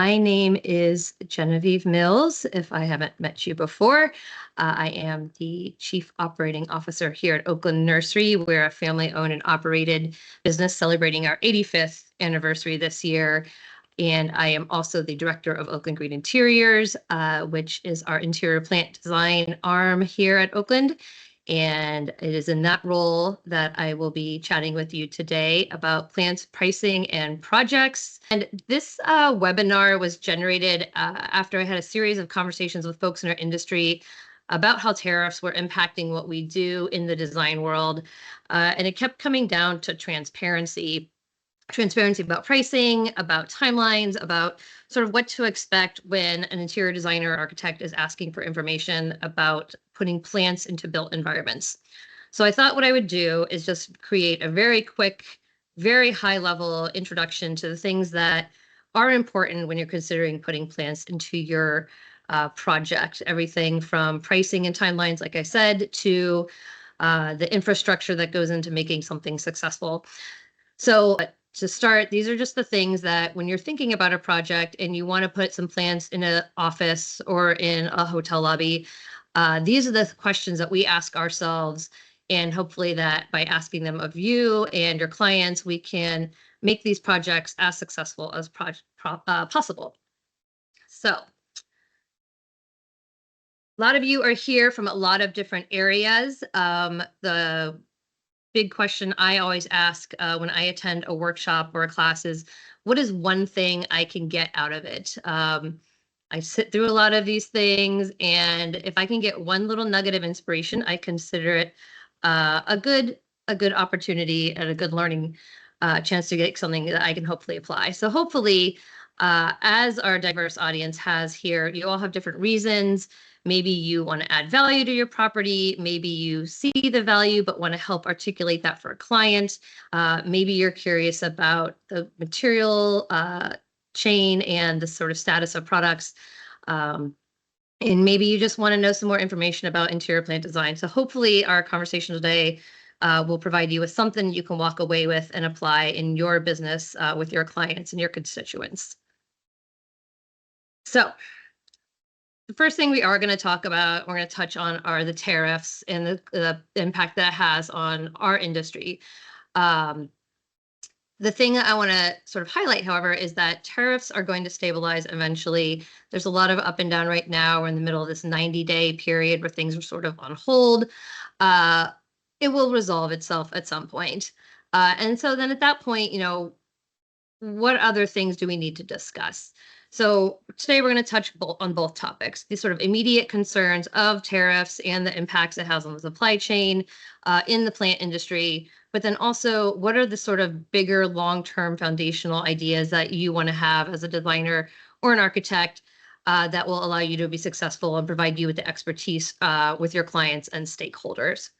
My name is Genevieve Mills. If I haven't met you before, I am the Chief Operating Officer here at Oakland Nursery. We're a family-owned and operated business celebrating our 85th anniversary this year. And I am also the Director of Oakland Green Interiors, which is our interior plant design arm here at Oakland. And it is in that role that I will be chatting with you today about plants, pricing, and projects. And this webinar was generated after I had a series of conversations with folks in our industry about how tariffs were impacting what we do in the design world. And it kept coming down to transparency about pricing, about timelines, about sort of what to expect when an interior designer or architect is asking for information about putting plants into built environments. So I thought what I would do is just create a very quick, very high level introduction to the things that are important when you're considering putting plants into your project. Everything from pricing and timelines, like I said, to the infrastructure that goes into making something successful. So to start, these are just the things that when you're thinking about a project and you want to put some plants in an office or in a hotel lobby, these are the questions that we ask ourselves. And hopefully that by asking them of you and your clients, we can make these projects as successful as possible. So a lot of you are here from a lot of different areas. The big question I always ask when I attend a workshop or a class is, what is one thing I can get out of it? I sit through a lot of these things, and if I can get one little nugget of inspiration, I consider it a good opportunity and a good learning chance to get something that I can hopefully apply. So hopefully, as our diverse audience has here, you all have different reasons. Maybe you want to add value to your property. Maybe you see the value but want to help articulate that for a client. Maybe you're curious about the material chain and the sort of status of products. And maybe you just want to know some more information about interior plant design. So hopefully our conversation today will provide you with something you can walk away with and apply in your business with your clients and your constituents. So the first thing we are going to talk about, we're going to touch on, are the tariffs and the impact that has on our industry. The thing that I want to sort of highlight, however, is that tariffs are going to stabilize eventually. There's a lot of up and down right now. We're in the middle of this 90-day period where things are sort of on hold. It will resolve itself at some point. And so then at that point, what other things do we need to discuss? So today we're going to touch on both topics, the sort of immediate concerns of tariffs and the impacts it has on the supply chain in the plant industry, but then also what are the sort of bigger long-term foundational ideas that you want to have as a designer or an architect that will allow you to be successful and provide you with the expertise with your clients and stakeholders.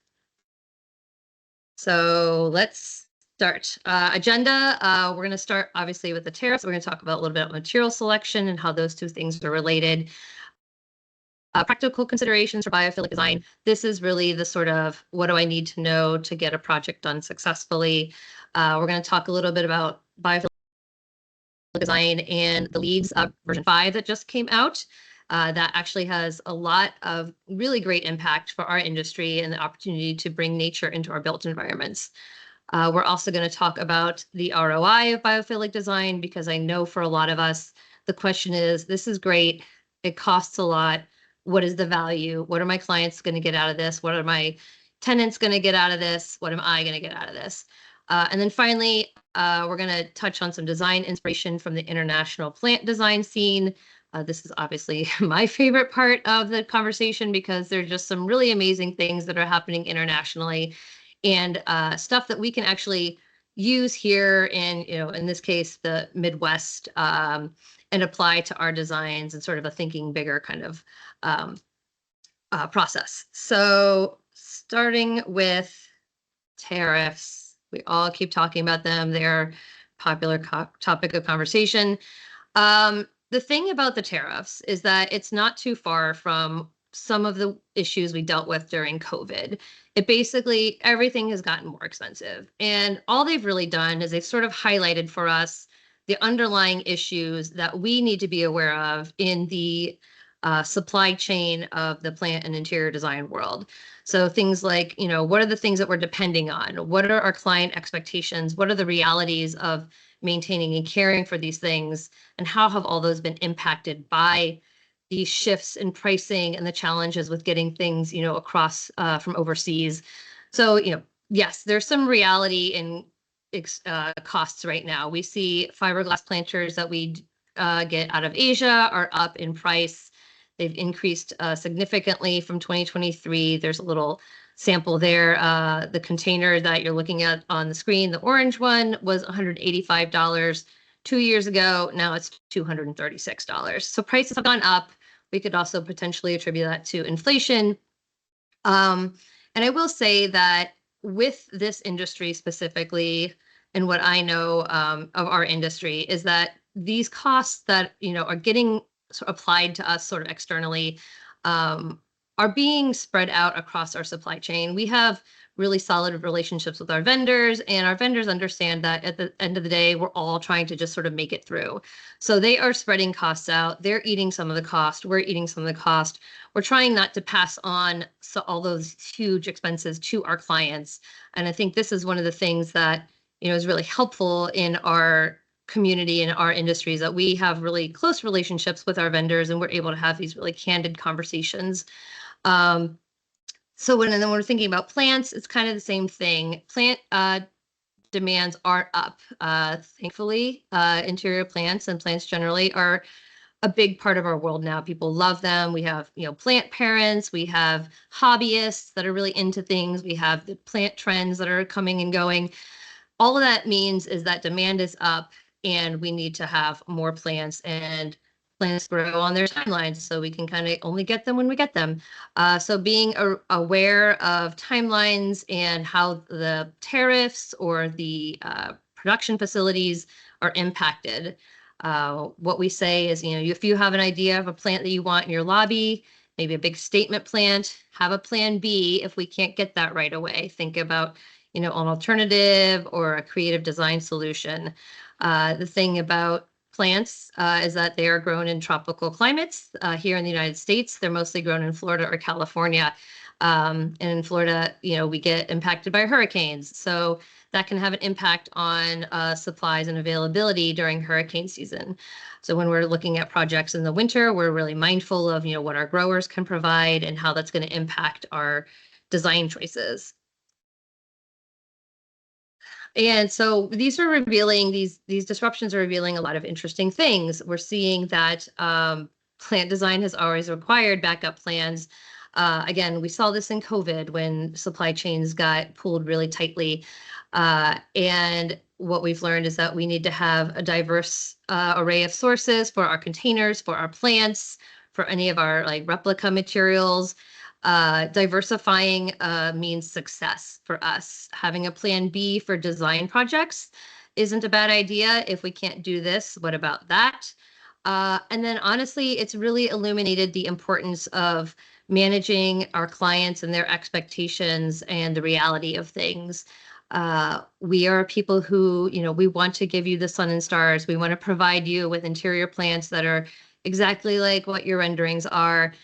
So let's start. Agenda, we're going to start obviously with the tariffs. We're going to talk about a little bit about material selection and how those two things are related. Practical considerations for biophilic design. This is really the sort of, what do I need to know to get a project done successfully? We're going to talk a little bit about biophilic design and the LEEDs version 5 that just came out. That actually has a lot of really great impact for our industry and the opportunity to bring nature into our built environments. We're also going to talk about the ROI of biophilic design, because I know for a lot of us, the question is, this is great, it costs a lot, what is the value? What are my clients going to get out of this? What are my tenants going to get out of this? What am I going to get out of this? And then finally, we're going to touch on some design inspiration from the international plant design scene. This is obviously my favorite part of the conversation, because there's just some really amazing things that are happening internationally, and stuff that we can actually use here in, in this case, the Midwest, and apply to our designs and sort of a thinking bigger kind of process. So starting with tariffs, we all keep talking about them. They're a popular topic of conversation. The thing about the tariffs is that it's not too far from some of the issues we dealt with during COVID. It basically, everything has gotten more expensive. And all they've really done is they've sort of highlighted for us the underlying issues that we need to be aware of in the supply chain of the plant and interior design world. So things like, what are the things that we're depending on? What are our client expectations? What are the realities of maintaining and caring for these things? And how have all those been impacted by these shifts in pricing and the challenges with getting things, across from overseas? So, yes, there's some reality in costs right now. We see fiberglass planters that we get out of Asia are up in price. They've increased significantly from 2023. There's a little sample there. The container that you're looking at on the screen, the orange one, was $185 2 years ago. Now it's $236. So prices have gone up. We could also potentially attribute that to inflation. And I will say that with this industry specifically, and what I know of our industry, is that these costs that are getting applied to us sort of externally are being spread out across our supply chain. We have really solid relationships with our vendors, and our vendors understand that at the end of the day, we're all trying to just sort of make it through. So they are spreading costs out. They're eating some of the cost. We're eating some of the cost. We're trying not to pass on all those huge expenses to our clients. And I think this is one of the things that, is really helpful in our community and our industries, that we have really close relationships with our vendors and we're able to have these really candid conversations. So when we're thinking about plants, it's kind of the same thing. Plant demands are up. Thankfully, interior plants and plants generally are a big part of our world now. People love them. We have, plant parents. We have hobbyists that are really into things. We have the plant trends that are coming and going. All of that means is that demand is up, and we need to have more plants, and plants grow on their timelines, so we can kind of only get them when we get them. So being aware of timelines and how the tariffs or the production facilities are impacted. What we say is, if you have an idea of a plant that you want in your lobby, maybe a big statement plant, have a plan B if we can't get that right away. Think about, an alternative or a creative design solution. The thing about plants is that they are grown in tropical climates. Here in the United States, they're mostly grown in Florida or California. And in Florida, we get impacted by hurricanes. So that can have an impact on supplies and availability during hurricane season. So when we're looking at projects in the winter, we're really mindful of, what our growers can provide and how that's going to impact our design choices. And so these disruptions are revealing a lot of interesting things. We're seeing that plant design has always required backup plans. Again, we saw this in COVID when supply chains got pulled really tightly. And what we've learned is that we need to have a diverse array of sources for our containers, for our plants, for any of our replica materials. Diversifying means success for us. Having a plan B for design projects isn't a bad idea. If we can't do this, what about that? And then honestly, it's really illuminated the importance of managing our clients and their expectations and the reality of things. We are people who, we want to give you the sun and stars. We want to provide you with interior plants that are exactly like what your renderings are.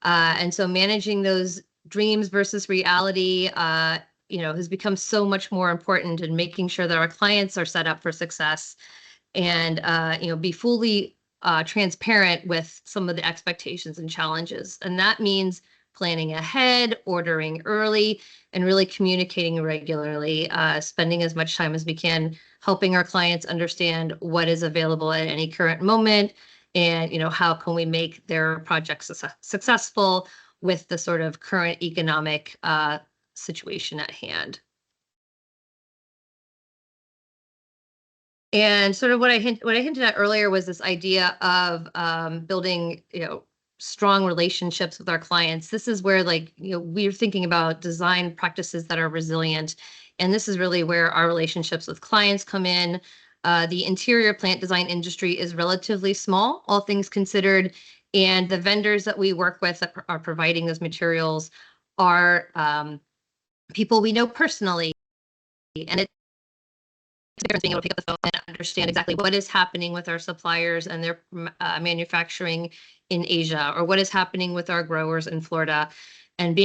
And so managing those dreams versus reality, has become so much more important, in making sure that our clients are set up for success, and, be fully transparent with some of the expectations and challenges. And that means planning ahead, ordering early, and really communicating regularly, spending as much time as we can helping our clients understand what is available at any current moment, and how can we make their projects successful with the sort of current economic situation at hand. And sort of what I hinted at earlier was this idea of building, strong relationships with our clients. This is where we're thinking about design practices that are resilient. And this is really where our relationships with clients come in. The interior plant design industry is relatively small, all things considered, and the vendors that we work with that are providing those materials are people we know personally, and difference being able to pick up the phone and understand exactly what is happening with our suppliers and their manufacturing in Asia, or what is happening with our growers in Florida, and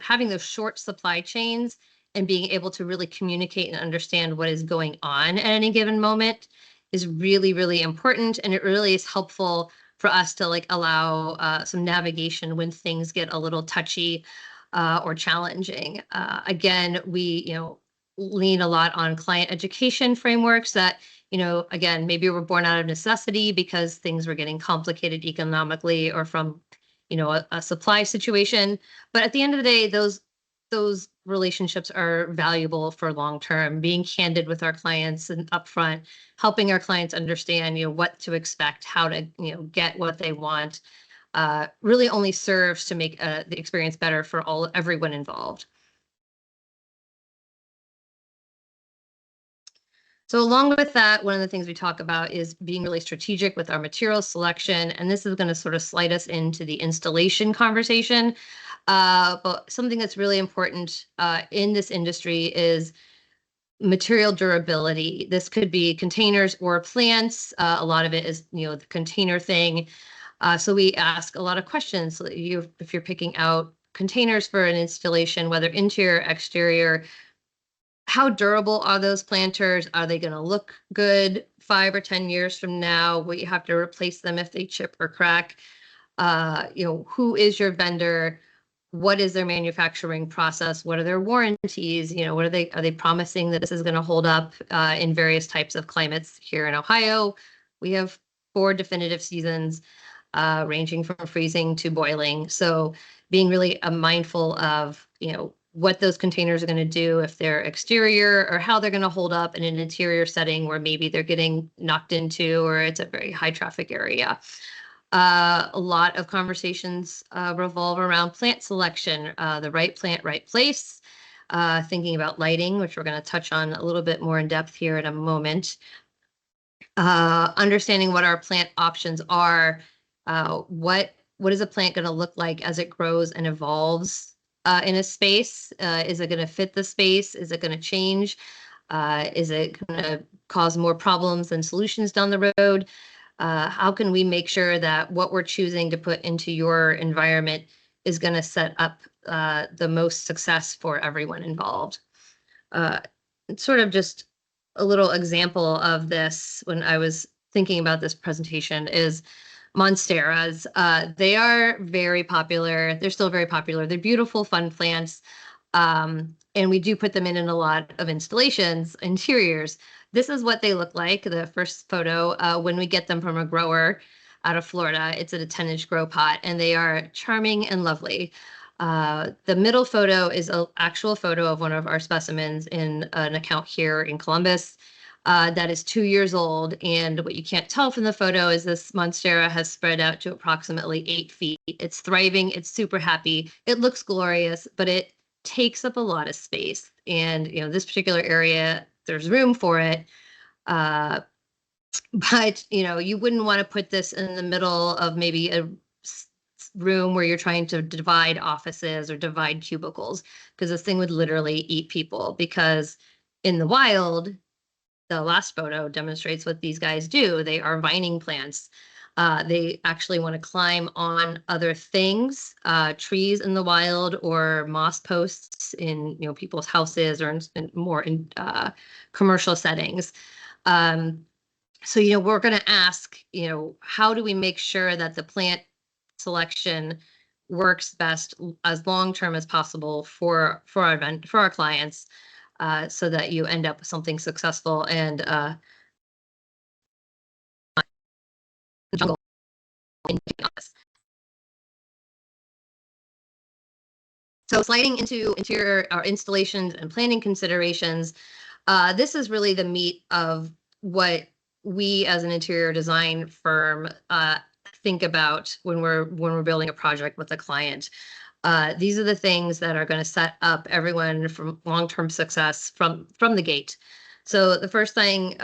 having those short supply chains and being able to really communicate and understand what is going on at any given moment is really, really important. And it really is helpful for us to like allow some navigation when things get a little touchy or challenging. Again, we, lean a lot on client education frameworks that, again, maybe were born out of necessity because things were getting complicated economically or from, a supply situation. But at the end of the day, those relationships are valuable for long term. Being candid with our clients and upfront, helping our clients understand, what to expect, how to, get what they want, really only serves to make the experience better for everyone involved. So along with that, one of the things we talk about is being really strategic with our material selection. And this is going to sort of slide us into the installation conversation. But something that's really important in this industry is material durability. This could be containers or plants. A lot of it is, the container thing. So we ask a lot of questions. So if you're picking out containers for an installation, whether interior, exterior, how durable are those planters? Are they going to look good 5 or 10 years from now? Will you have to replace them if they chip or crack? Who is your vendor? What is their manufacturing process? What are their warranties? What are they promising that this is going to hold up in various types of climates? Here in Ohio, we have 4 definitive seasons ranging from freezing to boiling. So being really mindful of, what those containers are going to do if they're exterior, or how they're going to hold up in an interior setting where maybe they're getting knocked into or it's a very high traffic area. A lot of conversations revolve around plant selection, the right plant, right place, thinking about lighting, which we're going to touch on a little bit more in depth here in a moment. Understanding what our plant options are, what is a plant going to look like as it grows and evolves in a space? Is it going to fit the space? Is it going to change? Is it going to cause more problems than solutions down the road? How can we make sure that what we're choosing to put into your environment is going to set up the most success for everyone involved? It's sort of just a little example of this when I was thinking about this presentation is monsteras. They are very popular. They're still very popular. They're beautiful, fun plants. And we do put them in a lot of installations, interiors. This is what they look like, the first photo, when we get them from a grower out of Florida. It's at a 10-inch grow pot, and they are charming and lovely. The middle photo is an actual photo of one of our specimens in an account here in Columbus. That is 2 years old. And what you can't tell from the photo is this monstera has spread out to approximately 8 feet. It's thriving. It's super happy. It looks glorious, but it takes up a lot of space. And, this particular area, there's room for it. But, you wouldn't want to put this in the middle of maybe a room where you're trying to divide offices or divide cubicles, because this thing would literally eat people. Because in the wild, the last photo demonstrates what these guys do. They are vining plants. They actually want to climb on other things, trees in the wild, or moss posts in people's houses, or more in commercial settings. So we're going to ask, how do we make sure that the plant selection works best as long term as possible for our clients, so that you end up with something successful and jungle. So sliding into interior or installations and planning considerations, this is really the meat of what we as an interior design firm think about when we're building a project with a client. These are the things that are going to set up everyone from long-term success from the gate. So the first thing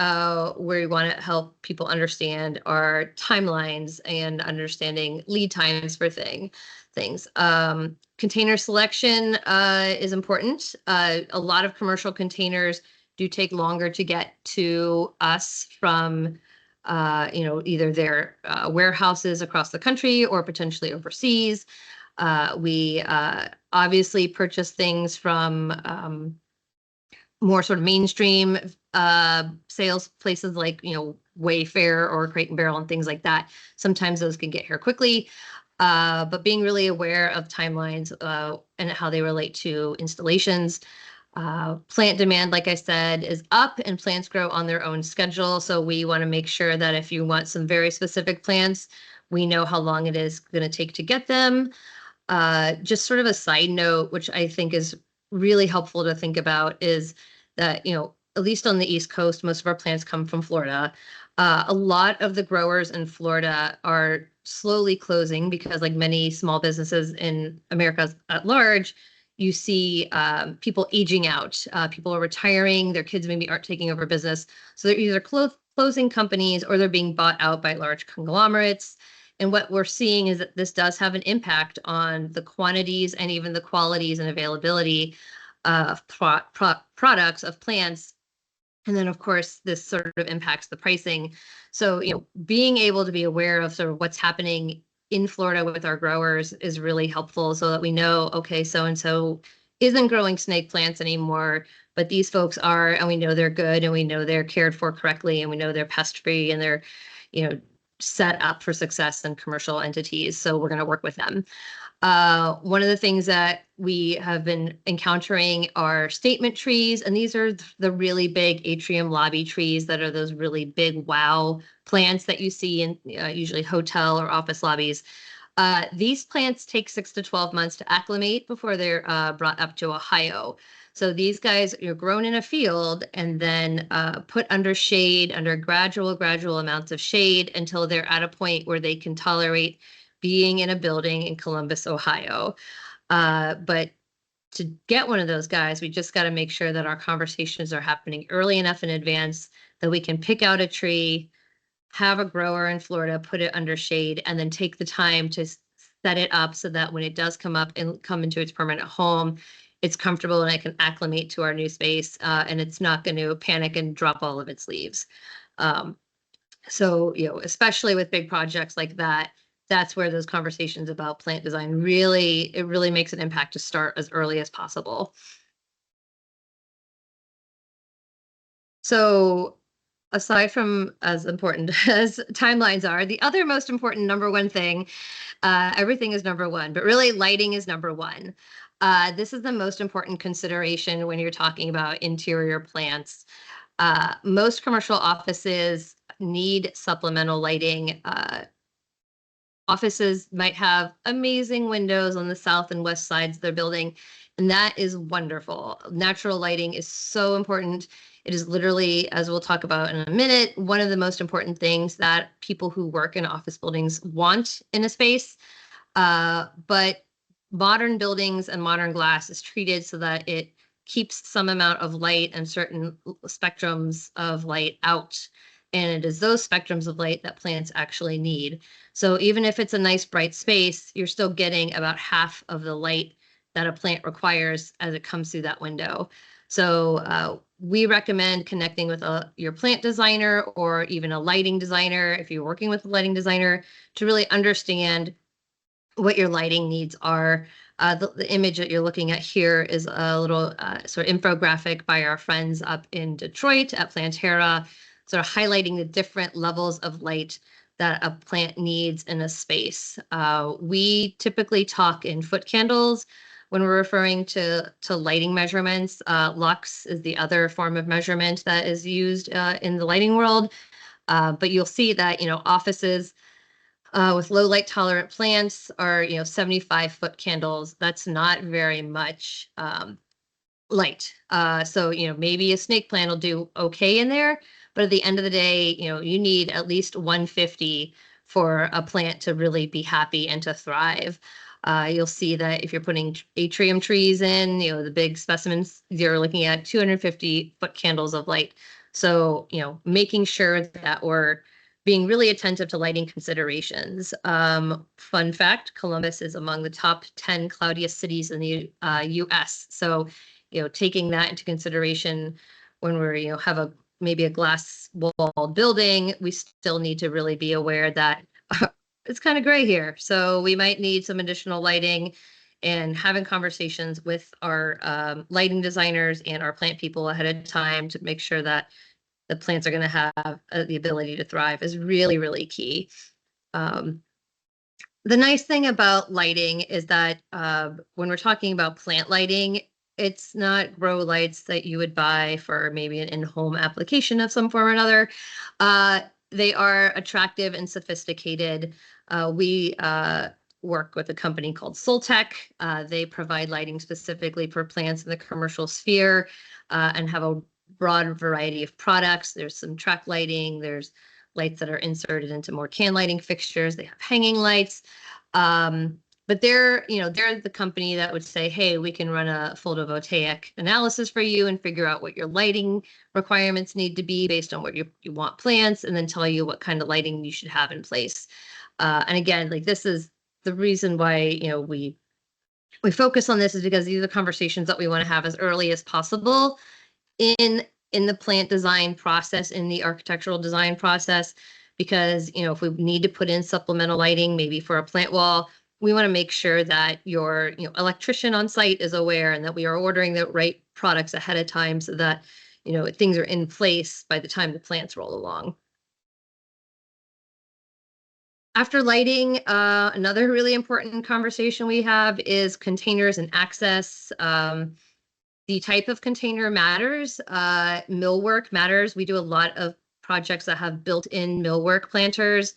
we want to help people understand are timelines and understanding lead times for things. Container selection is important. A lot of commercial containers do take longer to get to us from either their warehouses across the country or potentially overseas. We obviously purchase things from more sort of mainstream sales places like, Wayfair or Crate and Barrel and things like that. Sometimes those can get here quickly. But being really aware of timelines and how they relate to installations. Plant demand, like I said, is up and plants grow on their own schedule. So we want to make sure that if you want some very specific plants, we know how long it is going to take to get them. Just sort of a side note, which I think is really helpful to think about, is that, at least on the East Coast, most of our plants come from Florida. A lot of the growers in Florida are slowly closing because, like many small businesses in America at large, you see people aging out. People are retiring. Their kids maybe aren't taking over business. So they're either closing companies or they're being bought out by large conglomerates. And what we're seeing is that this does have an impact on the quantities and even the qualities and availability of products, of plants. And then, of course, this sort of impacts the pricing. So, being able to be aware of sort of what's happening in Florida with our growers is really helpful so that we know, okay, so-and-so isn't growing snake plants anymore, but these folks are, and we know they're good, and we know they're cared for correctly, and we know they're pest-free, and they're, set up for success in commercial entities. So we're going to work with them. One of the things that we have been encountering are statement trees, and these are the really big atrium lobby trees that are those really big wow plants that you see in usually hotel or office lobbies. These plants take 6 to 12 months to acclimate before they're brought up to Ohio. So these guys are grown in a field and then put under shade, under gradual amounts of shade until they're at a point where they can tolerate being in a building in Columbus, Ohio. But to get one of those guys, we just got to make sure that our conversations are happening early enough in advance that we can pick out a tree, have a grower in Florida put it under shade, and then take the time to set it up so that when it does come up and come into its permanent home, it's comfortable and I can acclimate to our new space, and it's not going to panic and drop all of its leaves. So, especially with big projects like that, that's where those conversations about plant design really makes an impact to start as early as possible. So aside from as important as timelines are, the other most important number one thing, everything is number one, but really lighting is number one. This is the most important consideration when you're talking about interior plants. Most commercial offices need supplemental lighting. Offices might have amazing windows on the south and west sides of their building, and that is wonderful. Natural lighting is so important. It is literally, as we'll talk about in a minute, one of the most important things that people who work in office buildings want in a space. But modern buildings and modern glass is treated so that it keeps some amount of light and certain spectrums of light out. And it is those spectrums of light that plants actually need. So even if it's a nice bright space, you're still getting about half of the light that a plant requires as it comes through that window. So we recommend connecting with your plant designer or even a lighting designer, if you're working with a lighting designer, to really understand what your lighting needs are. The image that you're looking at here is a little sort of infographic by our friends up in Detroit at Plantera, sort of highlighting the different levels of light that a plant needs in a space. We typically talk in foot candles when we're referring to lighting measurements. Lux is the other form of measurement that is used in the lighting world. But you'll see that, offices with low light tolerant plants are, 75-foot candles. That's not very much light. So, maybe a snake plant will do okay in there, but at the end of the day, you need at least 150 for a plant to really be happy and to thrive. You'll see that if you're putting atrium trees in, the big specimens, you're looking at 250-foot candles of light. So, making sure that we're being really attentive to lighting considerations. Fun fact, Columbus is among the top 10 cloudiest cities in the US. So, taking that into consideration when we're, have maybe a glass wall building, we still need to really be aware that it's kind of gray here. So we might need some additional lighting, and having conversations with our lighting designers and our plant people ahead of time to make sure that the plants are going to have the ability to thrive is really, really key. The nice thing about lighting is that when we're talking about plant lighting, it's not grow lights that you would buy for maybe an in-home application of some form or another. They are attractive and sophisticated. We work with a company called Soltech. They provide lighting specifically for plants in the commercial sphere and have a broad variety of products. There's some track lighting. There's lights that are inserted into more can lighting fixtures. They have hanging lights. But they're the company that would say, hey, we can run a photovoltaic analysis for you and figure out what your lighting requirements need to be based on what you want plants, and then tell you what kind of lighting you should have in place. And again, like, this is the reason why, we focus on this, is because these are conversations that we want to have as early as possible in the plant design process, in the architectural design process, because, if we need to put in supplemental lighting, maybe for a plant wall, we want to make sure that your, electrician on site is aware, and that we are ordering the right products ahead of time, so that, things are in place by the time the plants roll along. After lighting, another really important conversation we have is containers and access. The type of container matters. Millwork matters. We do a lot of projects that have built-in millwork planters,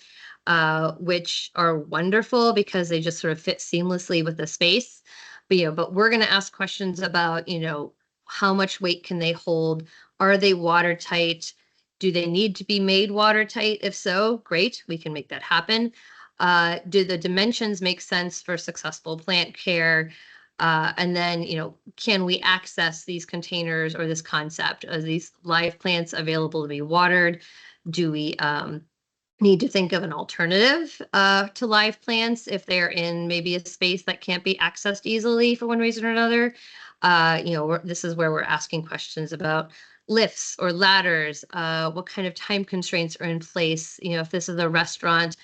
which are wonderful because they just sort of fit seamlessly with the space. But we're going to ask questions about, how much weight can they hold? Are they watertight? Do they need to be made watertight? If so, great, we can make that happen. Do the dimensions make sense for successful plant care? And then, can we access these containers or this concept? Are these live plants available to be watered? Do we need to think of an alternative to live plants if they're in maybe a space that can't be accessed easily for one reason or another? This is where we're asking questions about lifts or ladders. What kind of time constraints are in place? If this is a restaurant,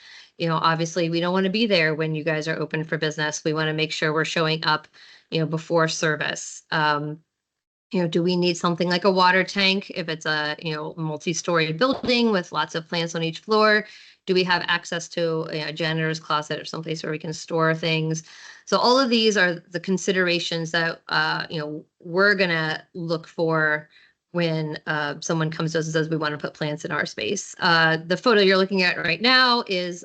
obviously we don't want to be there when you guys are open for business. We want to make sure we're showing up, before service. Do we need something like a water tank if it's a, multi-story building with lots of plants on each floor? Do we have access to a janitor's closet or someplace where we can store things? So all of these are the considerations that, we're going to look for when someone comes to us and says we want to put plants in our space. The photo you're looking at right now is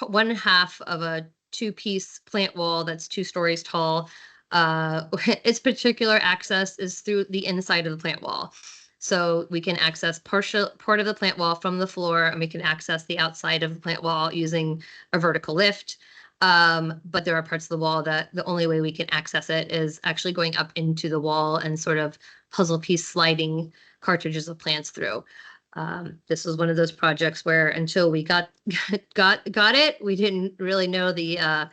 one half of a two-piece plant wall that's 2 stories tall. Its particular access is through the inside of the plant wall. So we can access part of the plant wall from the floor, and we can access the outside of the plant wall using a vertical lift. But there are parts of the wall that the only way we can access it is actually going up into the wall and sort of puzzle piece sliding cartridges of plants through. This was one of those projects where until we got it, we didn't really know the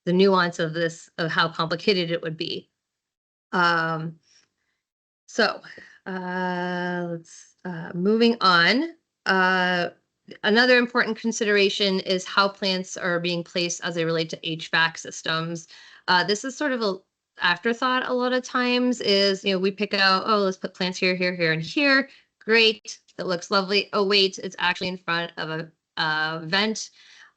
nuance of this, of how complicated it would be. Let's moving on. Another important consideration is how plants are being placed as they relate to HVAC systems. This is sort of a afterthought a lot of times. Is, we pick out, oh, let's put plants here, here, here, and here. Great, that looks lovely. Oh wait, it's actually in front of a vent.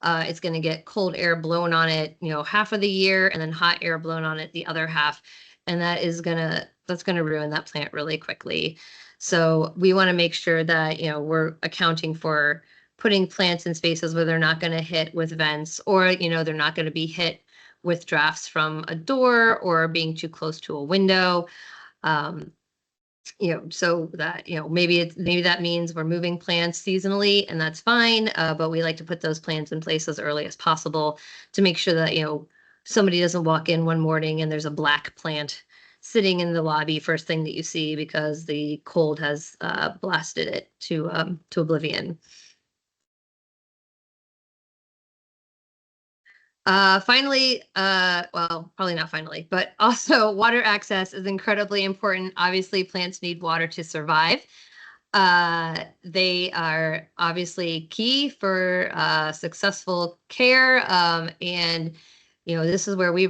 It's going to get cold air blown on it, half of the year, and then hot air blown on it the other half, and that's gonna ruin that plant really quickly. So we want to make sure that, we're accounting for putting plants in spaces where they're not going to hit with vents, or, they're not going to be hit with drafts from a door or being too close to a window. So that, maybe that means we're moving plants seasonally, and that's fine. But we like to put those plants in place as early as possible to make sure that, somebody doesn't walk in one morning and there's a black plant sitting in the lobby first thing that you see because the cold has blasted it to oblivion. Finally, well, probably not finally, but also water access is incredibly important. Obviously, plants need water to survive. They are obviously key for successful care. And, this is where we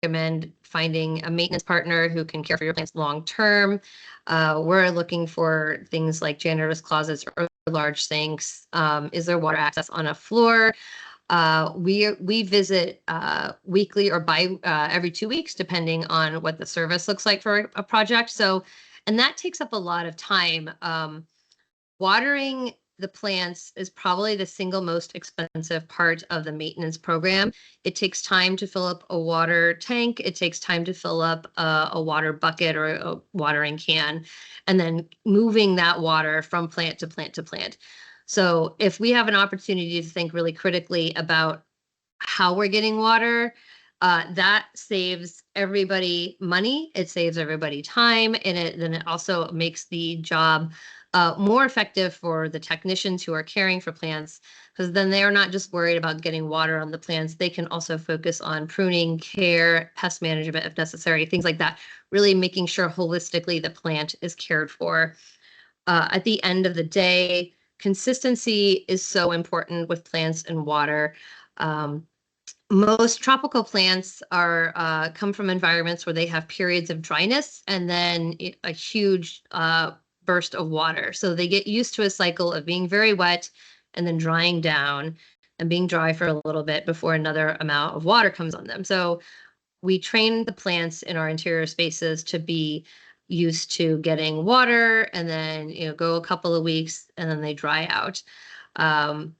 recommend finding a maintenance partner who can care for your plants long term. We're looking for things like janitor's closets or large sinks. Is there water access on a floor? We visit weekly or by every 2 weeks, depending on what the service looks like for a project. So, and that takes up a lot of time. Watering the plants is probably the single most expensive part of the maintenance program. It takes time to fill up a water tank. It takes time to fill up a water bucket or a watering can, and then moving that water from plant to plant to plant. So if we have an opportunity to think really critically about how we're getting water, that saves everybody money. It saves everybody time, and then it also makes the job more effective for the technicians who are caring for plants, because then they are not just worried about getting water on the plants. They can also focus on pruning, care, pest management if necessary, things like that, really making sure holistically the plant is cared for. At the end of the day, consistency is so important with plants and water. Most tropical plants are come from environments where they have periods of dryness and then a huge burst of water. So they get used to a cycle of being very wet and then drying down and being dry for a little bit before another amount of water comes on them. So we train the plants in our interior spaces to be used to getting water and then go a couple of weeks and then they dry out. And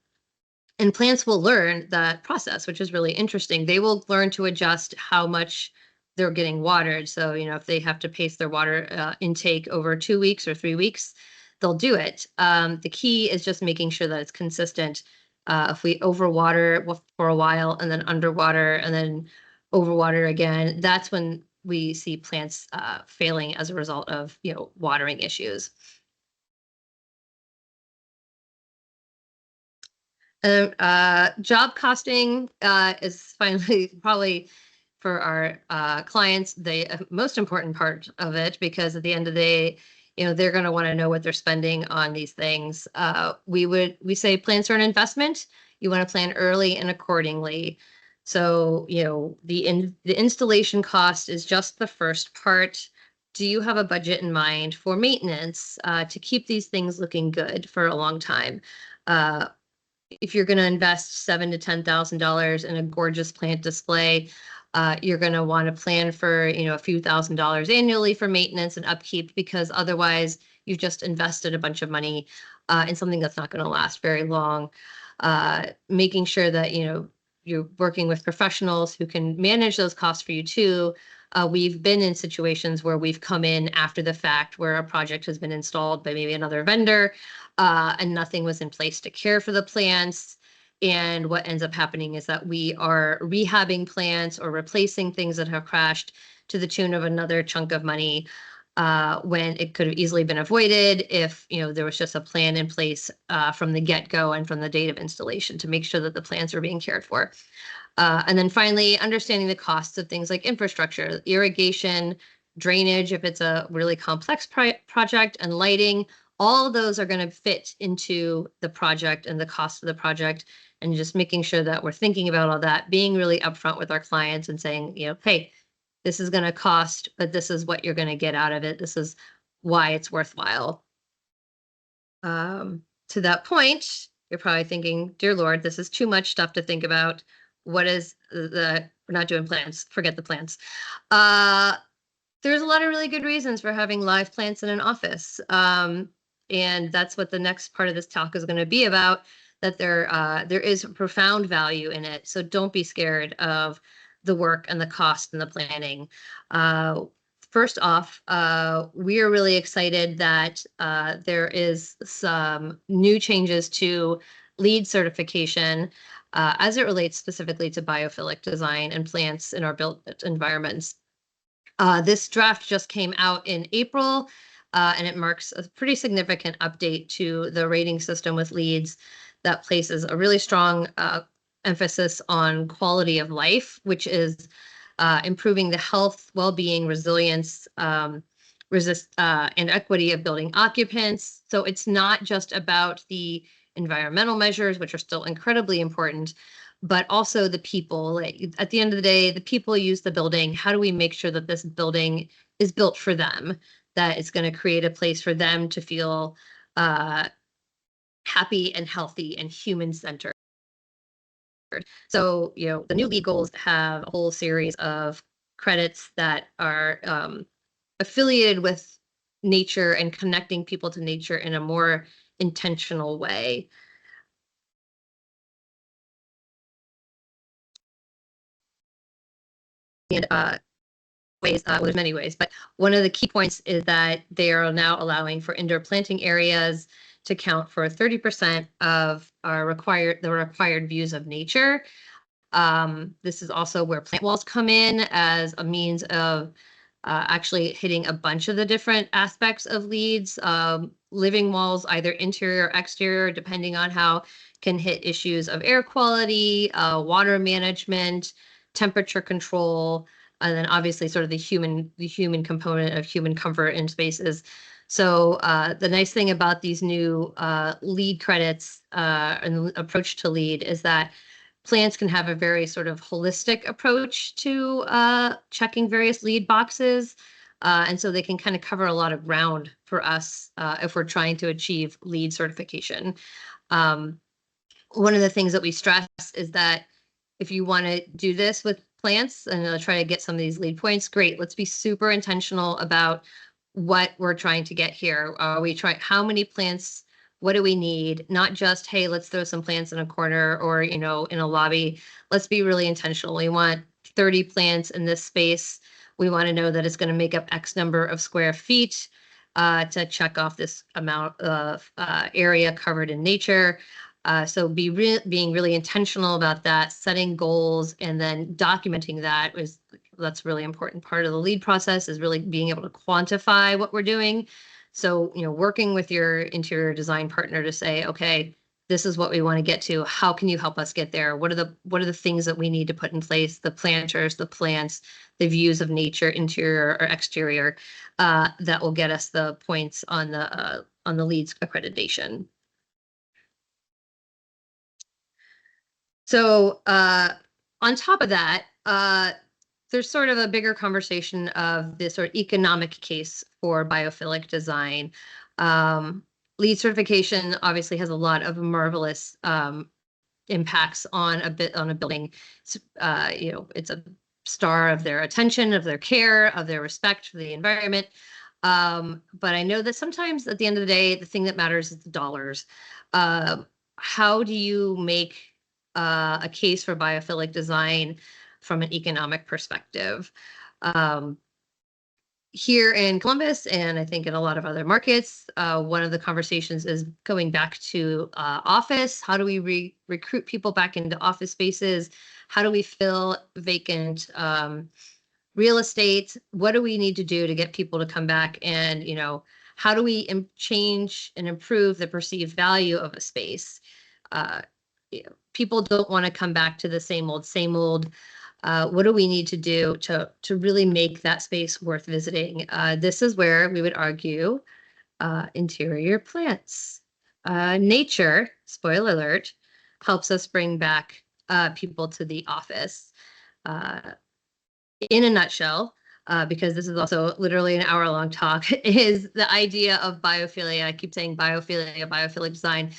plants will learn that process, which is really interesting. They will learn to adjust how much they're getting watered. So, if they have to pace their water intake over 2 weeks or 3 weeks, they'll do it. The key is just making sure that it's consistent. If we overwater for a while and then underwater and then overwater again, that's when we see plants failing as a result of, watering issues. Job costing is finally probably for our clients the most important part of it, because at the end of the day, they're going to want to know what they're spending on these things. We say plants are an investment. You want to plan early and accordingly. So the installation cost is just the first part. Do you have a budget in mind for maintenance to keep these things looking good for a long time? If you're going to invest $7,000 to $10,000 in a gorgeous plant display, you're going to want to plan for a few $1,000s annually for maintenance and upkeep, because otherwise you've just invested a bunch of money in something that's not going to last very long. Making sure that you're working with professionals who can manage those costs for you too. We've been in situations where we've come in after the fact, where a project has been installed by maybe another vendor, and nothing was in place to care for the plants. And what ends up happening is that we are rehabbing plants or replacing things that have crashed to the tune of another chunk of money, when it could have easily been avoided if there was just a plan in place from the get-go and from the date of installation to make sure that the plants are being cared for. And then finally, understanding the costs of things like infrastructure, irrigation, drainage, if it's a really complex project, and lighting. All of those are going to fit into the project and the cost of the project, and just making sure that we're thinking about all that, being really upfront with our clients and saying, hey, this is going to cost, but this is what you're going to get out of it. This is why it's worthwhile. To that point, you're probably thinking, dear Lord, this is too much stuff to think about. What is we're not doing plants, forget the plants. There's a lot of really good reasons for having live plants in an office. And that's what the next part of this talk is going to be about, that there is profound value in it. So don't be scared of the work and the cost and the planning. First off, we are really excited that there is some new changes to LEED certification as it relates specifically to biophilic design and plants in our built environments. This draft just came out in April, and it marks a pretty significant update to the rating system with LEEDs that places a really strong emphasis on quality of life, which is improving the health, well-being, resilience, and equity of building occupants. So it's not just about the environmental measures, which are still incredibly important, but also the people. At the end of the day, the people use the building. How do we make sure that this building is built for them, that it's going to create a place for them to feel happy and healthy and human-centered? So, the new LEED goals have a whole series of credits that are affiliated with nature and connecting people to nature in a more intentional way. And there's many ways, but one of the key points is that they are now allowing for indoor planting areas to count for 30% of the required views of nature. This is also where plant walls come in as a means of actually hitting a bunch of the different aspects of LEEDs. Living walls, either interior or exterior, depending on how, can hit issues of air quality, water management, temperature control, and then obviously sort of the human component of human comfort in spaces. So the nice thing about these new LEED credits and approach to LEED is that plants can have a very sort of holistic approach to checking various LEED boxes. And so they can kind of cover a lot of ground for us if we're trying to achieve LEED certification. One of the things that we stress is that if you want to do this with plants and try to get some of these LEED points, great. Let's be super intentional about what we're trying to get here. How many plants? What do we need? Not just, hey, let's throw some plants in a corner or, in a lobby. Let's be really intentional. We want 30 plants in this space. We want to know that it's going to make up X number of square feet to check off this amount of area covered in nature. So being really intentional about that, setting goals, and then documenting that's a really important part of the LEED process, is really being able to quantify what we're doing. So, working with your interior design partner to say, okay, this is what we want to get to. How can you help us get there? What are the things that we need to put in place? The planters, the plants, the views of nature, interior or exterior, that will get us the points on the LEED accreditation. So on top of that, there's sort of a bigger conversation of this sort of economic case for biophilic design. LEED certification obviously has a lot of marvelous impacts on a building. It's a star of their attention, of their care, of their respect for the environment. But I know that sometimes at the end of the day, the thing that matters is the dollars. How do you make a case for biophilic design from an economic perspective? Here in Columbus, and I think in a lot of other markets, one of the conversations is going back to office. How do we recruit people back into office spaces? How do we fill vacant real estate? What do we need to do to get people to come back? And, how do we change and improve the perceived value of a space? People don't want to come back to the same old. What do we need to do to really make that space worth visiting? This is where we would argue interior plants. Nature, spoiler alert, helps us bring back people to the office. In a nutshell, because this is also literally an hour-long talk, is the idea of biophilia. I keep saying biophilia, biophilic design.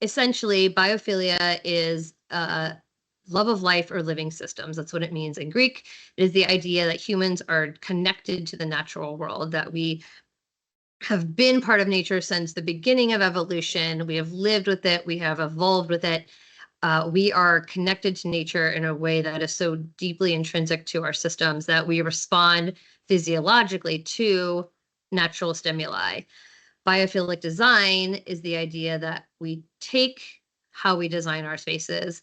Essentially, biophilia is love of life or living systems. That's what it means in Greek. It is the idea that humans are connected to the natural world, that we have been part of nature since the beginning of evolution. We have lived with it. We have evolved with it. We are connected to nature in a way that is so deeply intrinsic to our systems that we respond physiologically to natural stimuli. Biophilic design is the idea that we take how we design our spaces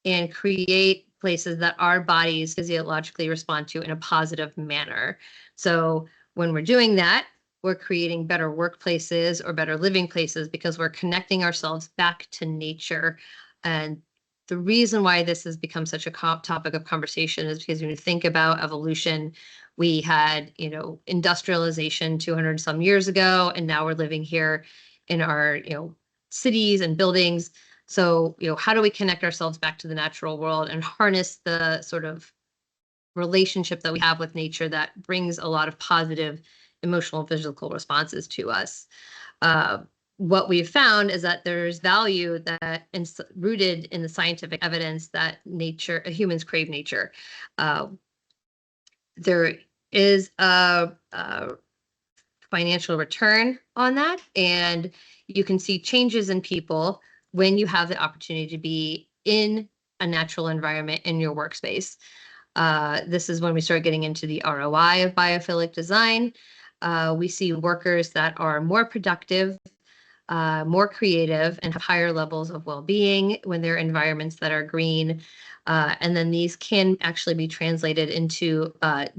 and create places that our bodies physiologically respond to in a positive manner. So when we're doing that, we're creating better workplaces or better living places because we're connecting ourselves back to nature and the reason why this has become such a topic of conversation is because when you think about evolution, we had, industrialization 200 some years ago, and now we're living here in our, cities and buildings. So, how do we connect ourselves back to the natural world and harness the sort of relationship that we have with nature that brings a lot of positive emotional and physical responses to us? What we've found is that there's value that rooted in the scientific evidence that humans crave nature. There is a financial return on that, and you can see changes in people when you have the opportunity to be in a natural environment in your workspace. This is when we start getting into the ROI of biophilic design. We see workers that are more productive, more creative, and have higher levels of well-being when they're in environments that are green. And then these can actually be translated into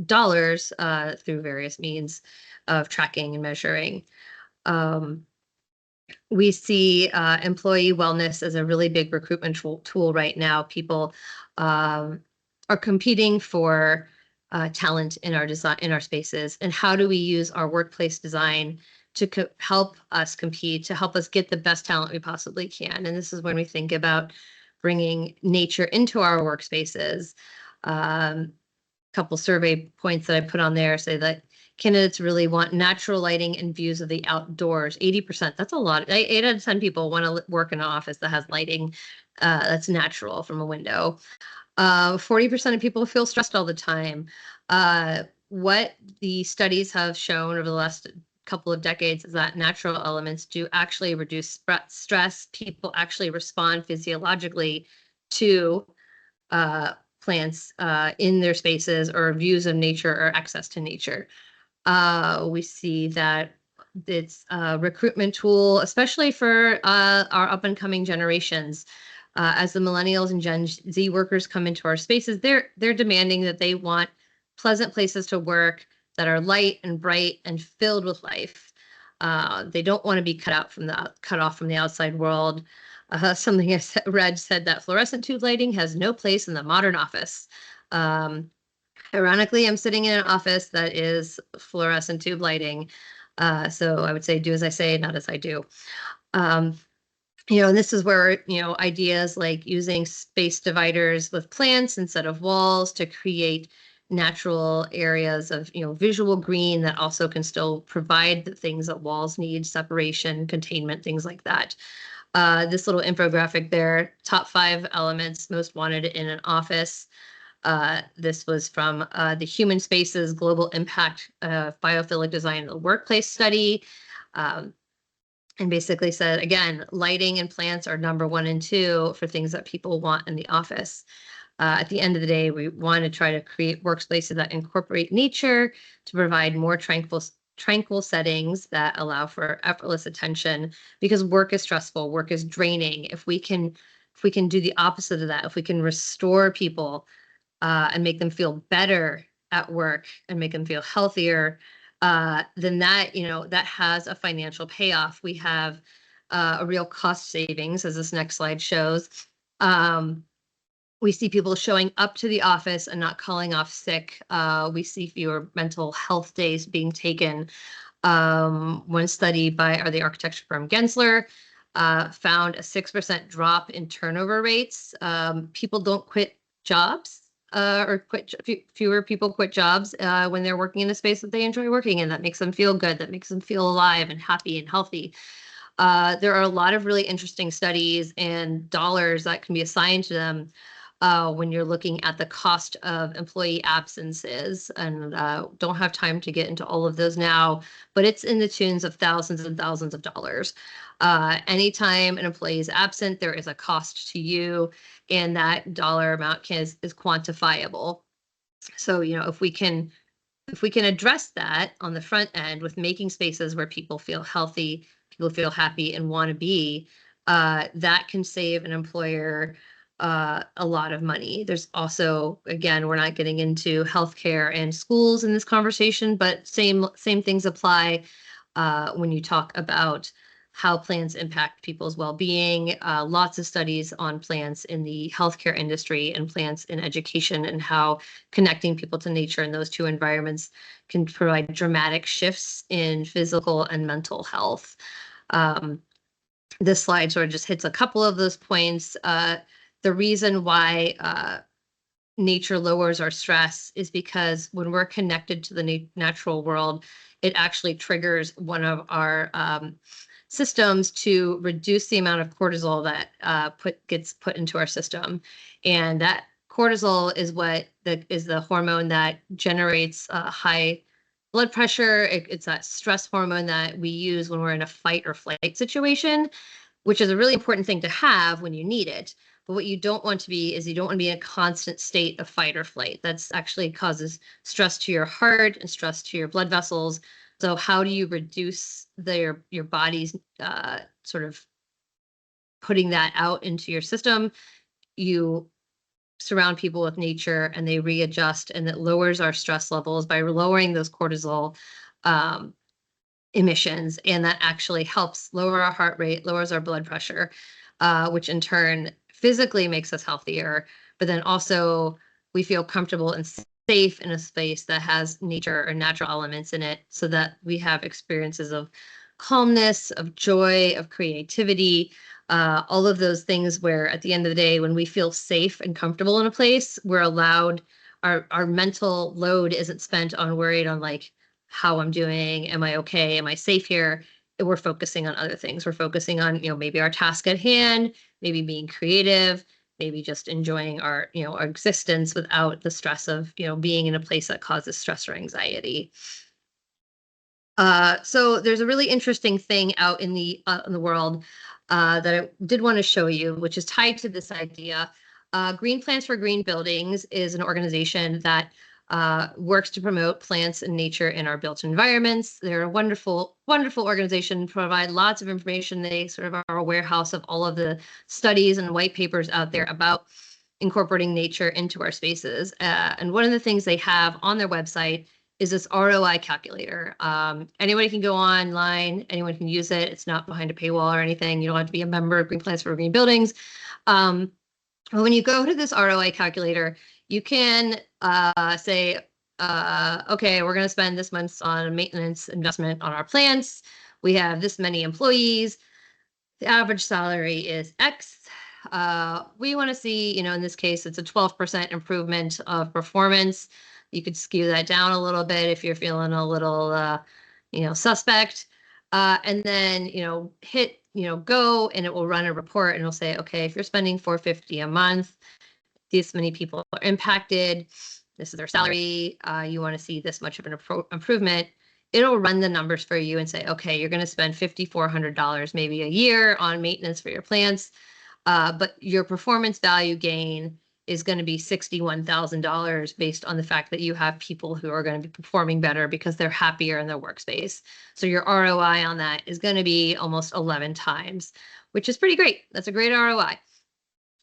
dollars through various means of tracking and measuring. We see employee wellness as a really big recruitment tool right now. People are competing for talent in our spaces, and how do we use our workplace design to help us compete, to help us get the best talent we possibly can. And this is when we think about bringing nature into our workspaces. Couple survey points that I put on there say that candidates really want natural lighting and views of the outdoors. 80%, that's a lot. 8 out of 10 people want to work in an office that has lighting that's natural from a window. 40% of people feel stressed all the time. What the studies have shown over the last couple of decades is that natural elements do actually reduce stress. People actually respond physiologically to plants in their spaces, or views of nature, or access to nature. We see that it's a recruitment tool, especially for our up and coming generations. As the millennials and Gen Z workers come into our spaces, they're demanding that they want pleasant places to work that are light and bright and filled with life. They don't want to be cut off from the outside world. Something I read said that fluorescent tube lighting has no place in the modern office. Ironically, I'm sitting in an office that is fluorescent tube lighting. So I would say do as I say, not as I do. And this is where, ideas like using space dividers with plants instead of walls to create natural areas of, visual green that also can still provide the things that walls need: separation, containment, things like that. This little infographic there, top 5 elements most wanted in an office. This was from the Human Spaces Global Impact Biophilic Design in the Workplace study. And basically said, again, lighting and plants are number 1 and 2 for things that people want in the office. At the end of the day, we want to try to create workspaces that incorporate nature to provide more tranquil settings that allow for effortless attention, because work is stressful, work is draining. If we can do the opposite of that, if we can restore people and make them feel better at work and make them feel healthier, then that, that has a financial payoff. We have a real cost savings, as this next slide shows. We see people showing up to the office and not calling off sick. We see fewer mental health days being taken. One study by the architecture firm Gensler found a 6% drop in turnover rates. People don't quit jobs, fewer people quit jobs when they're working in a space that they enjoy working in, that makes them feel good, that makes them feel alive and happy and healthy. There are a lot of really interesting studies and dollars that can be assigned to them when you're looking at the cost of employee absences, and don't have time to get into all of those now, but it's in the tunes of thousands and thousands of dollars. Anytime an employee is absent, there is a cost to you, and that dollar amount is quantifiable. So, if we can address that on the front end with making spaces where people feel healthy, people feel happy and want to be, that can save an employer a lot of money. There's also, again, we're not getting into healthcare and schools in this conversation, but same things apply when you talk about how plants impact people's well-being, lots of studies on plants in the healthcare industry and plants in education, and how connecting people to nature in those two environments can provide dramatic shifts in physical and mental health. This slide sort of just hits a couple of those points. The reason why nature lowers our stress is because when we're connected to the natural world, it actually triggers one of our systems to reduce the amount of cortisol that gets put into our system. And that cortisol is the hormone that generates high blood pressure. It's that stress hormone that we use when we're in a fight or flight situation, which is a really important thing to have when you need it. But what you don't want to be is you don't want to be in a constant state of fight or flight. That's actually causes stress to your heart and stress to your blood vessels. So how do you reduce your body's sort of putting that out into your system? You surround people with nature and they readjust, and it lowers our stress levels by lowering those cortisol emissions, and that actually helps lower our heart rate, lowers our blood pressure, which in turn physically makes us healthier, but then also we feel comfortable and safe in a space that has nature or natural elements in it, so that we have experiences of calmness, of joy, of creativity, all of those things where at the end of the day, when we feel safe and comfortable in a place, we're allowed, our mental load isn't spent on worried on like how I'm doing, am I okay, am I safe here? We're focusing on other things. We're focusing on, maybe our task at hand, maybe being creative, maybe just enjoying our existence without the stress of, being in a place that causes stress or anxiety. So there's a really interesting thing out in the world that I did want to show you, which is tied to this idea. Green Plants for Green Buildings is an organization that works to promote plants and nature in our built environments. They're a wonderful, wonderful organization, provide lots of information. They sort of are a warehouse of all of the studies and white papers out there about incorporating nature into our spaces. And one of the things they have on their website is this ROI calculator. Anybody can go online, anyone can use it. It's not behind a paywall or anything. You don't have to be a member of Green Plants for Green Buildings. When you go to this ROI calculator, you can say, okay, we're going to spend this month on a maintenance investment on our plants. We have this many employees. The average salary is X. We want to see, in this case, it's a 12% improvement of performance. You could skew that down a little bit if you're feeling a little, suspect. And then, hit, go, and it will run a report and it'll say, okay, if you're spending $450 a month, this many people are impacted. This is their salary. You want to see this much of an improvement. It'll run the numbers for you and say, okay, you're going to spend $5,400 maybe a year on maintenance for your plants, but your performance value gain is going to be $61,000 based on the fact that you have people who are going to be performing better because they're happier in their workspace. So your ROI on that is going to be almost 11 times, which is pretty great. That's a great ROI.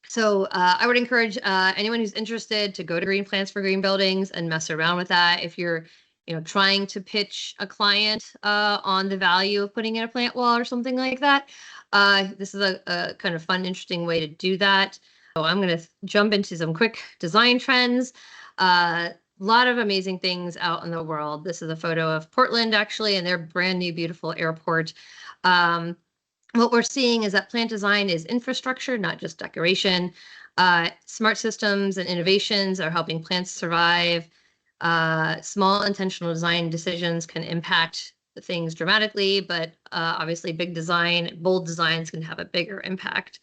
So I would encourage anyone who's interested to go to Green Plants for Green Buildings and mess around with that. If you're trying to pitch a client on the value of putting in a plant wall or something like that, this is a kind of fun, interesting way to do that. So I'm going to jump into some quick design trends. A lot of amazing things out in the world. This is a photo of Portland, actually, and their brand new, beautiful airport. What we're seeing is that plant design is infrastructure, not just decoration. Smart systems and innovations are helping plants survive. Small intentional design decisions can impact things dramatically, but obviously bold designs can have a bigger impact.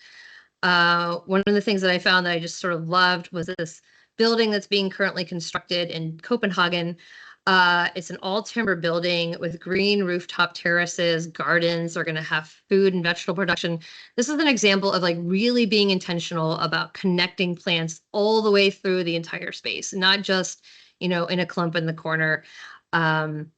One of the things that I found that I just sort of loved was this building that's being currently constructed in Copenhagen. It's an all timber building with green rooftop terraces, gardens. They're going to have food and vegetable production. This is an example of like really being intentional about connecting plants all the way through the entire space, not just, in a clump in the corner. I'm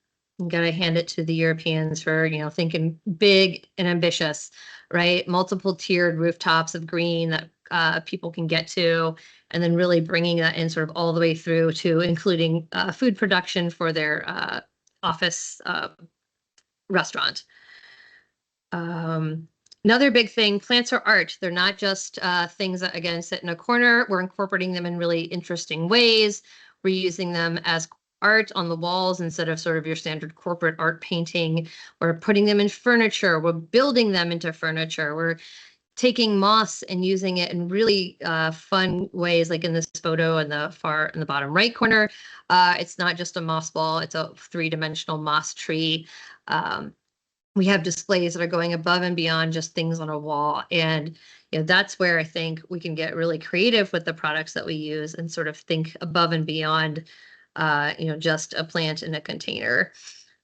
gonna hand it to the Europeans for, thinking big and ambitious, right? Multiple tiered rooftops of green that people can get to, and then really bringing that in sort of all the way through to including food production for their office restaurant. Another big thing, plants are art. They're not just things that, again, sit in a corner. We're incorporating them in really interesting ways. We're using them as art on the walls instead of sort of your standard corporate art painting. We're putting them in furniture. We're building them into furniture. We're taking moss and using it in really fun ways, like in this photo in the bottom right corner. It's not just a moss ball, it's a three-dimensional moss tree. We have displays that are going above and beyond just things on a wall. And that's where I think we can get really creative with the products that we use and sort of think above and beyond just a plant in a container.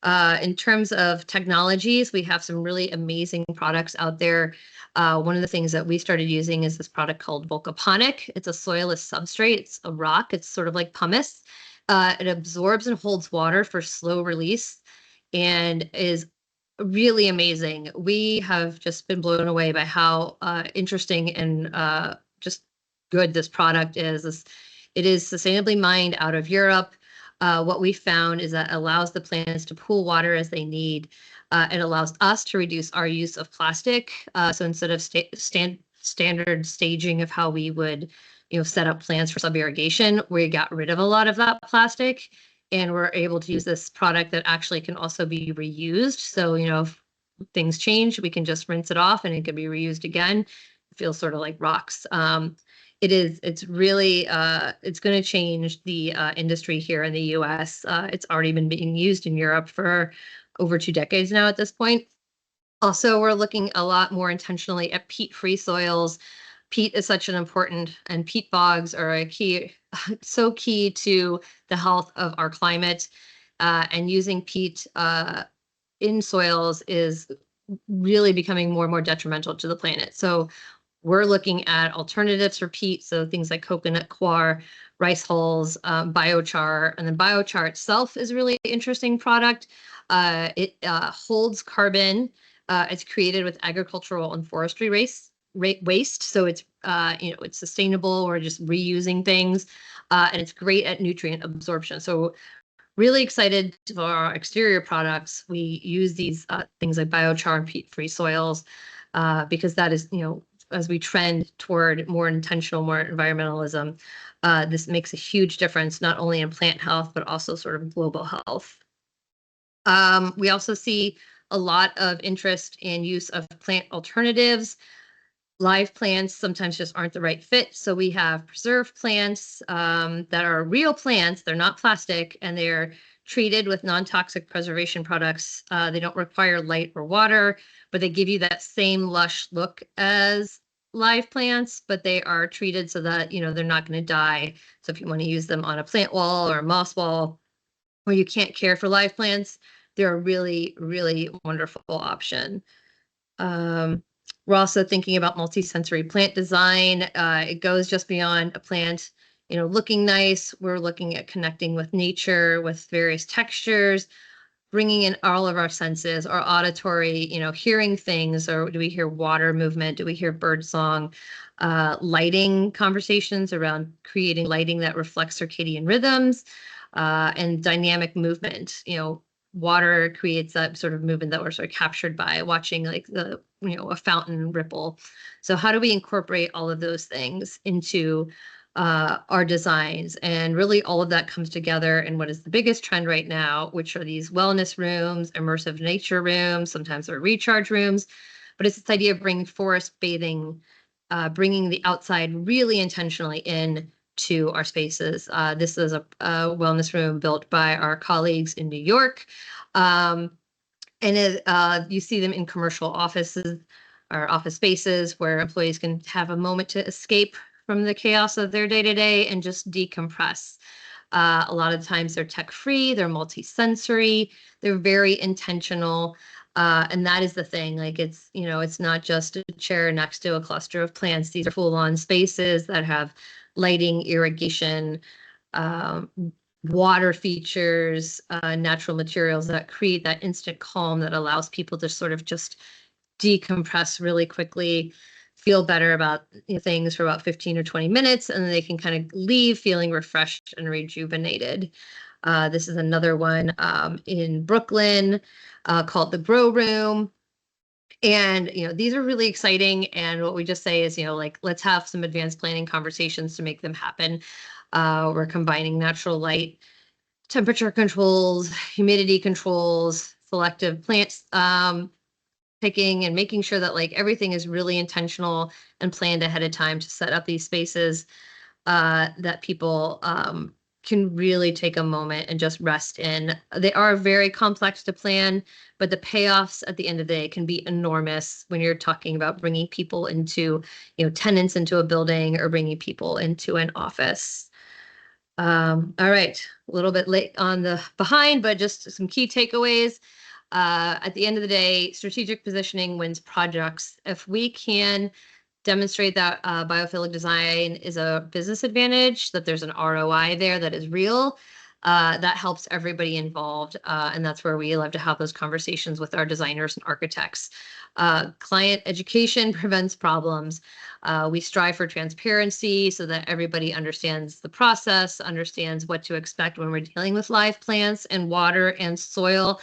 In terms of technologies, we have some really amazing products out there. One of the things that we started using is this product called Volcaponic. It's a soilless substrate. It's a rock. It's sort of like pumice. It absorbs and holds water for slow release and is really amazing. We have just been blown away by how interesting and just good this product is. It is sustainably mined out of Europe. What we found is that it allows the plants to pool water as they need. It allows us to reduce our use of plastic. So instead of standard staging of how we would, set up plants for sub-irrigation, we got rid of a lot of that plastic, and we're able to use this product that actually can also be reused. So, if things change, we can just rinse it off and it can be reused again. It feels sort of like rocks. It's really, it's going to change the industry here in the US. It's already been being used in Europe for over 2 decades now at this point. Also, we're looking a lot more intentionally at peat-free soils. Peat is such an important, and peat bogs are a key, so key to the health of our climate. And using peat in soils is really becoming more and more detrimental to the planet. So we're looking at alternatives for peat, so things like coconut coir, rice hulls, biochar, and then biochar itself is a really interesting product. It holds carbon. It's created with agricultural and forestry waste, so it's it's sustainable. We're just reusing things, and it's great at nutrient absorption. So really excited for our exterior products. We use these things like biochar and peat-free soils because that is, as we trend toward more intentional, more environmentalism, this makes a huge difference, not only in plant health, but also sort of global health. We also see a lot of interest in use of plant alternatives. Live plants sometimes just aren't the right fit. So we have preserved plants that are real plants. They're not plastic, and they're treated with non-toxic preservation products. They don't require light or water, but they give you that same lush look as live plants, but they are treated so that, they're not going to die. So if you want to use them on a plant wall or a moss wall where you can't care for live plants, they're a really, really wonderful option. We're also thinking about multi-sensory plant design. It goes just beyond a plant, looking nice. We're looking at connecting with nature, with various textures, bringing in all of our senses, our auditory, hearing things, or do we hear water movement? Do we hear bird song? Lighting conversations around creating lighting that reflects circadian rhythms, and dynamic movement. Water creates that sort of movement that we're sort of captured by watching, like a fountain ripple. So how do we incorporate all of those things into our designs? And really all of that comes together in what is the biggest trend right now, which are these wellness rooms, immersive nature rooms, sometimes they're recharge rooms, but it's this idea of bringing forest bathing, bringing the outside really intentionally in to our spaces. This is a wellness room built by our colleagues in New York. And you see them in commercial offices or office spaces where employees can have a moment to escape from the chaos of their day-to-day and just decompress. A lot of times they're tech-free, they're multi-sensory, they're very intentional. And that is the thing, like it's not just a chair next to a cluster of plants. These are full-on spaces that have lighting, irrigation, water features, natural materials that create that instant calm that allows people to sort of just decompress really quickly, feel better about things for about 15 or 20 minutes, and then they can kind of leave feeling refreshed and rejuvenated. This is another one in Brooklyn called the Grow Room. And, these are really exciting. And what we just say is, like, let's have some advanced planning conversations to make them happen. We're combining natural light, temperature controls, humidity controls, selective plants picking, and making sure that like everything is really intentional and planned ahead of time to set up these spaces that people can really take a moment and just rest in. They are very complex to plan, but the payoffs at the end of the day can be enormous when you're talking about bringing people into, tenants into a building or bringing people into an office. All right, a little bit late on the behind, but just some key takeaways. At the end of the day, strategic positioning wins projects. If we can demonstrate that biophilic design is a business advantage, that there's an ROI there that is real, that helps everybody involved. And that's where we love to have those conversations with our designers and architects. Client education prevents problems. We strive for transparency so that everybody understands the process, understands what to expect when we're dealing with live plants and water and soil.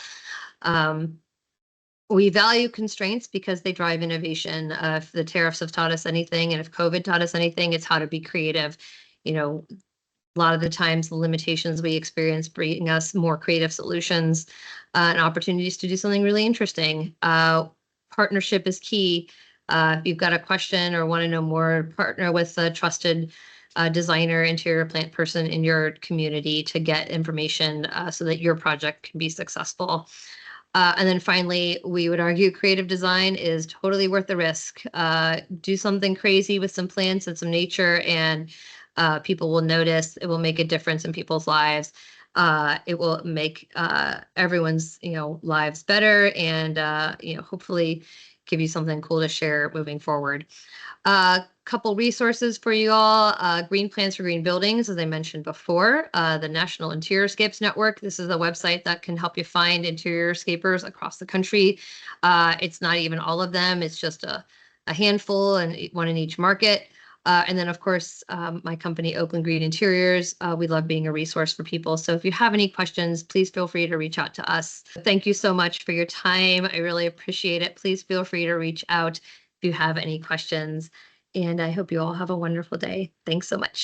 We value constraints because they drive innovation. If the tariffs have taught us anything, and if COVID taught us anything, it's how to be creative. A lot of the times the limitations we experience bring us more creative solutions and opportunities to do something really interesting. Partnership is key. If you've got a question or want to know more, partner with a trusted designer, interior plant person in your community to get information so that your project can be successful. And then finally, we would argue creative design is totally worth the risk. Do something crazy with some plants and some nature, and people will notice. It will make a difference in people's lives. It will make everyone's lives better, and hopefully give you something cool to share moving forward. Couple resources for you all. Green Plans for Green Buildings, as I mentioned before, the National Interiorscapes Network. This is a website that can help you find interiorscapers across the country. It's not even all of them. It's just a handful, and one in each market. And then, of course, my company, Oakland Green Interiors, we love being a resource for people. So if you have any questions, please feel free to reach out to us. Thank you so much for your time. I really appreciate it. Please feel free to reach out if you have any questions. And I hope you all have a wonderful day. Thanks so much.